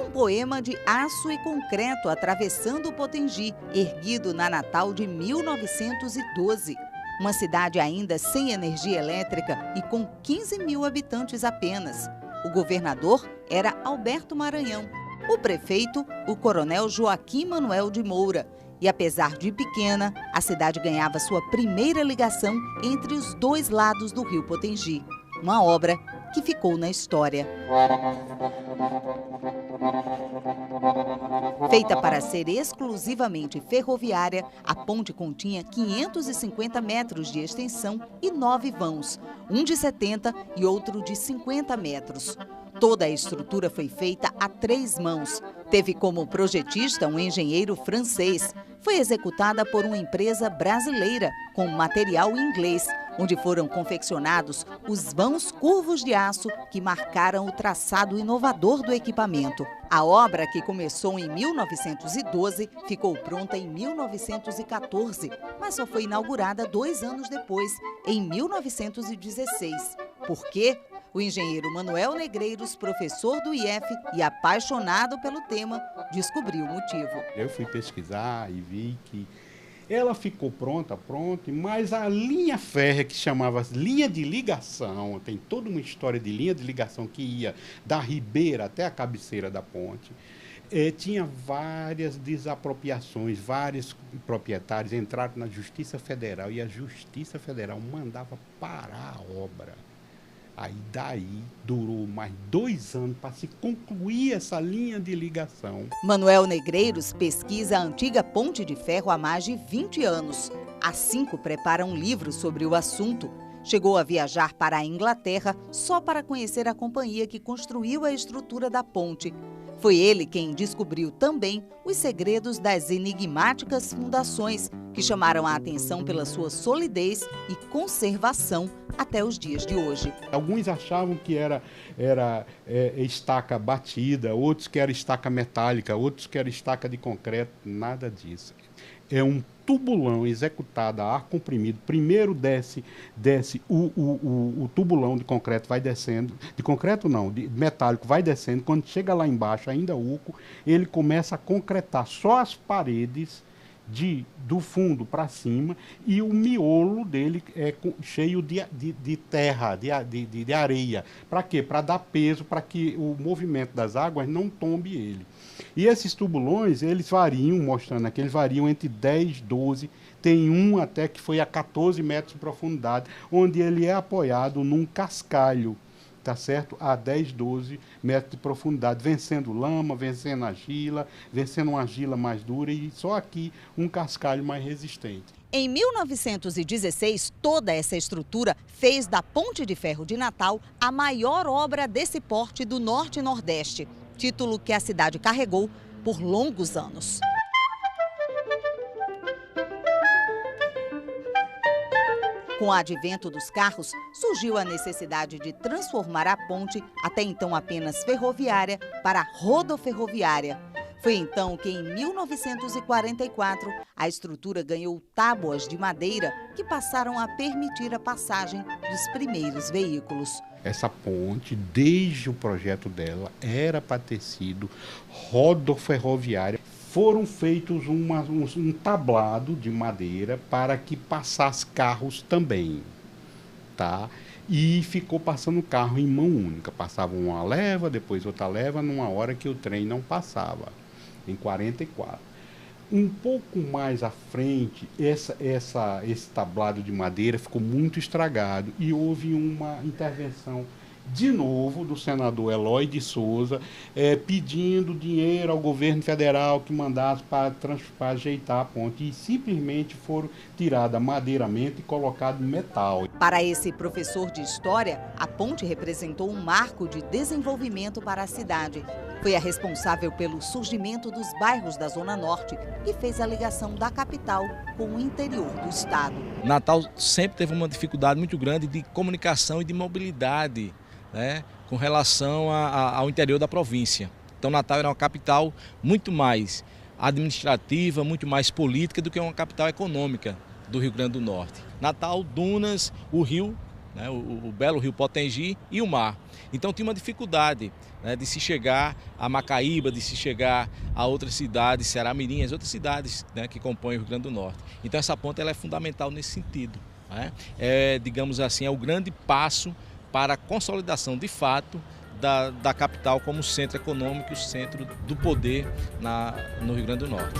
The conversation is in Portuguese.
Um poema de aço e concreto atravessando o Potengi, erguido na Natal de 1912. Uma cidade ainda sem energia elétrica e com 15 mil habitantes apenas. O governador era Alberto Maranhão. O prefeito, o coronel Joaquim Manuel de Moura. E apesar de pequena, a cidade ganhava sua primeira ligação entre os dois lados do rio Potengi. Uma obra que ficou na história. Feita para ser exclusivamente ferroviária, a ponte continha 550 metros de extensão e 9 vãos, um de 70 e outro de 50 metros. Toda a estrutura foi feita a 3 mãos. Teve como projetista um engenheiro francês. Foi executada por uma empresa brasileira, com material inglês, onde foram confeccionados os vãos curvos de aço que marcaram o traçado inovador do equipamento. A obra, que começou em 1912, ficou pronta em 1914, mas só foi inaugurada 2 anos depois, em 1916. Por quê? O engenheiro Manuel Negreiros, professor do IF e apaixonado pelo tema, descobriu o motivo. Eu fui pesquisar e vi que ela ficou pronta, mas a linha férrea, que chamava linha de ligação, tem toda uma história de linha de ligação que ia da ribeira até a cabeceira da ponte, tinha várias desapropriações, vários proprietários entraram na Justiça Federal e a Justiça Federal mandava parar a obra. Aí daí durou mais 2 anos para se concluir essa linha de ligação. Manuel Negreiros pesquisa a antiga ponte de ferro há mais de 20 anos. Há 5 prepara um livro sobre o assunto. Chegou a viajar para a Inglaterra só para conhecer a companhia que construiu a estrutura da ponte. Foi ele quem descobriu também os segredos das enigmáticas fundações, que chamaram a atenção pela sua solidez e conservação até os dias de hoje. Alguns achavam que era estaca batida, outros que era estaca metálica, outros que era estaca de concreto, nada disso. É um tubulão executado a ar comprimido. Primeiro desce o tubulão de concreto, vai descendo, de concreto não, de metálico, vai descendo. Quando chega lá embaixo, ainda oco, ele começa a concretar só as paredes do fundo para cima, e o miolo dele é cheio de terra, de areia. Para quê? Para dar peso, para que o movimento das águas não tombe ele. E esses tubulões, eles variam, mostrando aqui, eles variam entre 10, 12, tem um até que foi a 14 metros de profundidade, onde ele é apoiado num cascalho, tá certo? A 10, 12 metros de profundidade, vencendo lama, vencendo argila, vencendo uma argila mais dura e só aqui um cascalho mais resistente. Em 1916, toda essa estrutura fez da Ponte de Ferro de Natal a maior obra desse porte do Norte e Nordeste, título que a cidade carregou por longos anos. Com o advento dos carros, surgiu a necessidade de transformar a ponte, até então apenas ferroviária, para rodoferroviária. Foi então que, em 1944, a estrutura ganhou tábuas de madeira que passaram a permitir a passagem dos primeiros veículos. Essa ponte, desde o projeto dela, era para ter sido rodoferroviária. Foram feitos um tablado de madeira para que passasse carros também, tá? E ficou passando carro em mão única. Passava uma leva, depois outra leva, numa hora que o trem não passava, em 44. Um pouco mais à frente, esse tablado de madeira ficou muito estragado e houve uma intervenção de novo do senador Eloy de Souza, pedindo dinheiro ao governo federal que mandasse para ajeitar a ponte, e simplesmente foram tirada madeiramente e colocado metal. Para esse professor de história, a ponte representou um marco de desenvolvimento para a cidade. Foi a responsável pelo surgimento dos bairros da Zona Norte e fez a ligação da capital com o interior do estado. Natal sempre teve uma dificuldade muito grande de comunicação e de mobilidade, né, com relação ao interior da província. Então Natal era uma capital muito mais administrativa, muito mais política do que uma capital econômica do Rio Grande do Norte. Natal, dunas, o rio, né, o belo rio Potengi e o mar. Então tinha uma dificuldade, né, de se chegar a Macaíba, de se chegar a outras cidades, Ceará-Mirim, as outras cidades, né, que compõem o Rio Grande do Norte. Então essa ponte ela é fundamental nesse sentido, né? Digamos assim, é o grande passo para a consolidação de fato da capital como centro econômico e o centro do poder no Rio Grande do Norte.